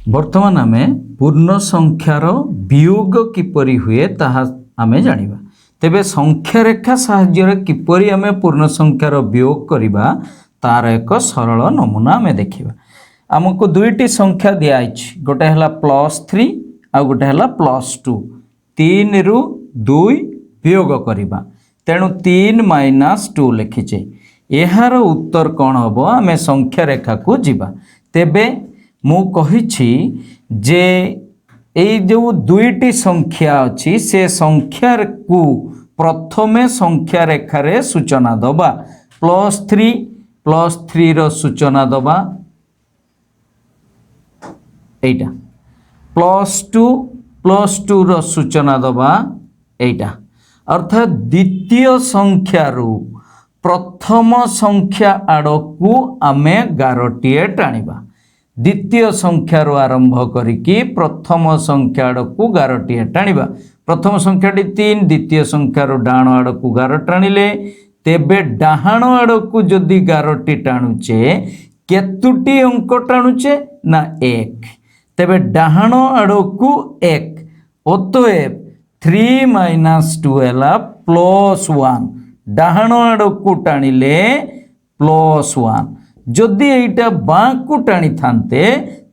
वर्तमान आमे पूर्ण संख्यार वियोग किपरि हुए ताहा आमे जानिबा। तेबे संख्या रेखा साहाय्य किपरि आमे पूर्ण संख्यार वियोग करिबा तार एक सरल नमूना आमे देखिबा। आमको दुईटी संख्या दिया आइछि, गोटे हला +3 आ गोटे हला +2। 3 रु 2 वियोग करिबा, तेणु 3 - 2 लिखिछे। एहार उत्तर कौन हबो? आमे संख्या रेखा को जिबा। तेबे मु कहिछि जे एई जो दुईटी संख्या अछि से संख्या को प्रथमे संख्या रेखा रे सूचना दबा। +3 रो सूचना दबा एटा, +2 रो सूचना दबा एटा। अर्थात द्वितीय संख्या रू प्रथम संख्या आड़कू आमे गारटीए टाणिबा। द्वितीय संख्या रू आरंभ करिकी प्रथम संख्या आड़कू गारटीए टाणिबा। प्रथम संख्याटी 3, द्वितीय संख्या रू डाण आड़कू गार टाणिले तेबे डाहाण आड़कू जदि गारटी टाणुचे केतुटी अंक टाणुचे ना 1। तेबे डाहाण आड़कू 1, अतएव 3 - 2 हैला +1। डाहाण आड़कू टाणिले +1, जदि एइटा बाँकू टाणी थांते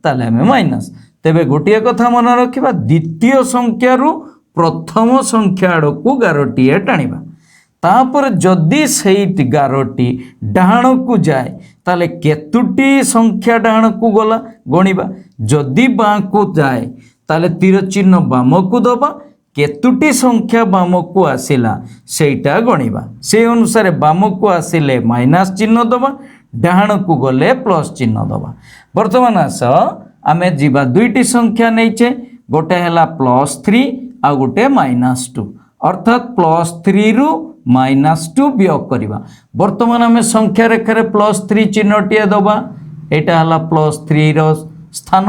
ताले हमें माइनस। तेबे गोटिए कथा मन रखिबा, द्वितीय संख्या रु प्रथम संख्या आड़कू गारटीए टाणिबा। तापर जदि सेई गारटी डाहाण को जाए ताले केतुटी संख्या डाहाण को गला गणिबा। जदि बाँकू जाए ताले तीर चिन्ह बाम को दबा, केतुटी संख्या बाम को आसिला सेटा गणिबा। से अनुसार बाम को आसिले माइनस चिन्ह दबा, डाहाण को गले प्लस चिन्ह दबा। वर्तमान आस आमे जीवा दुईटी संख्या नैचे, गोटे हला +3 आ गोटे -2। अर्थात +3 रु -2 वियोग करिबा। वर्तमान आमे संख्या रेखा रे +3 चिन्हटिए दबा, एटा हला +3 रो स्थान।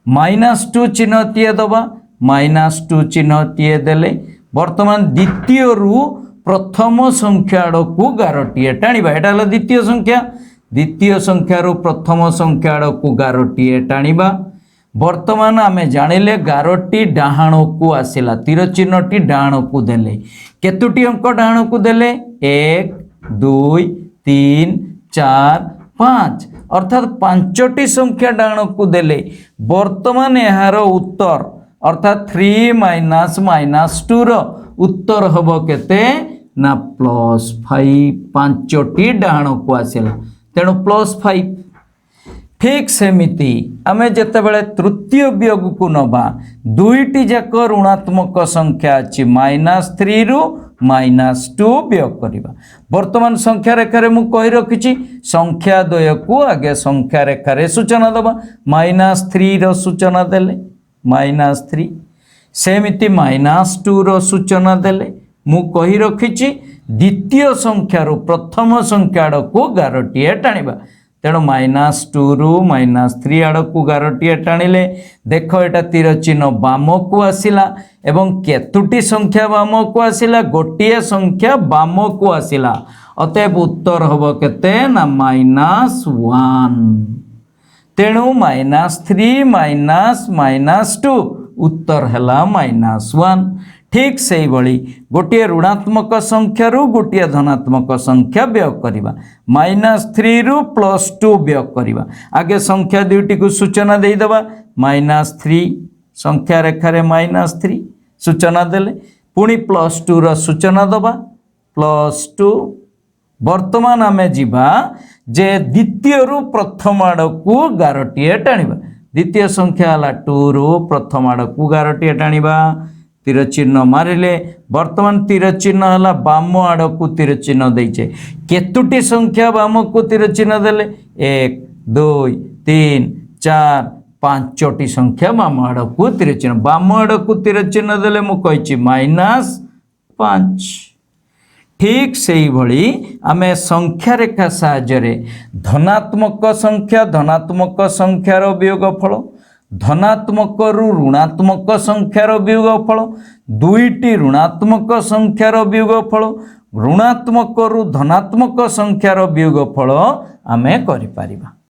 -2 चिन्हटिए दबा, -2 चिन्हटिए देले वर्तमान द्वितीय रु प्रथम संख्या आड़कू गारटीए टाणिबा। एटा हला द्वितीय संख्या, द्वितीय संख्या रु प्रथम संख्या आड़कू गारटीए टाणिबा। वर्तमान आमे जानिले गारटी डाहाण को आसिला, तीर चिन्हटी डाहाण को देले केतुटी अंक डाहाण को देले 1 2 3 4 5, अर्थात 5टी संख्या डाहाण को देले। वर्तमान यार उत्तर अर्थात 3 - -2 रो उत्तर हबो केते ना +5। 5टी डाहाण को आसिला, तेणु +5। ठीक सेमिति आमे जेतेबेले तृतीय वियोग को नबा, दुईटी जाक ऋणात्मक संख्या अछि, -3 रु -2 वियोग करिबा। वर्तमान संख्या रेखा रे मु कहि रखिछि संख्या द्वय को आगे संख्या रेखा रे सूचना दबा। -3 रो सूचना देले -3, सेमिति -2 रो सूचना देले। मु कहि रखिछि द्वितीय संख्या रु प्रथम संख्या आड़कू गारटीए टाणिबा, तेणु -2 रु -3 आड़कू गारटीए टाणिले देख एटा तीर चिन्ह बाम को आसिला एवं केतुटी संख्या बाम को आसिला, गोटिए संख्या बाम को आसिला। अतएव उत्तर हबो केते ना -1। तेणु -3 -2 उत्तर हला -1। ठीक से भली गोटे ऋणात्मक संख्या रु गोटे धनात्मक संख्या वियोग करिबा। -3 रु +2 वियोग करिबा। आगे संख्या दुईटी को सूचना दे दबा। -3 संख्या रेखा रे -3 सूचना देले, पुणी +2 रो सूचना दबा +2। वर्तमान आमे जीवा जे द्वितीय रु प्रथम आड़कू गारटीए टाणिबा। द्वितीय संख्या हला 2 रु प्रथम आड़कू गारटीए टाणिबा। तीर चिन्ह मारिले वर्तमान तीर चिन्ह हला बाम आड़कू तीर चिन्ह देइछे। केतुटी संख्या बाम को तीर चिन्ह देले 1 2 3 4 5टी संख्या बाम आड़कू तीर चिन्ह, बाम आड़कू तीर चिन्ह देले मु कहिछि -5। ठीक से ही भली आमे संख्या रेखा साहाय्य धनात्मक संख्यार वियोगफल, धनात्मक रु ऋणात्मक संख्यार वियोगफल, दुईटी ऋणात्मक संख्यार वियोगफल, ऋणात्मक रु धनात्मक संख्यार वियोगफल आमे करि परिबा।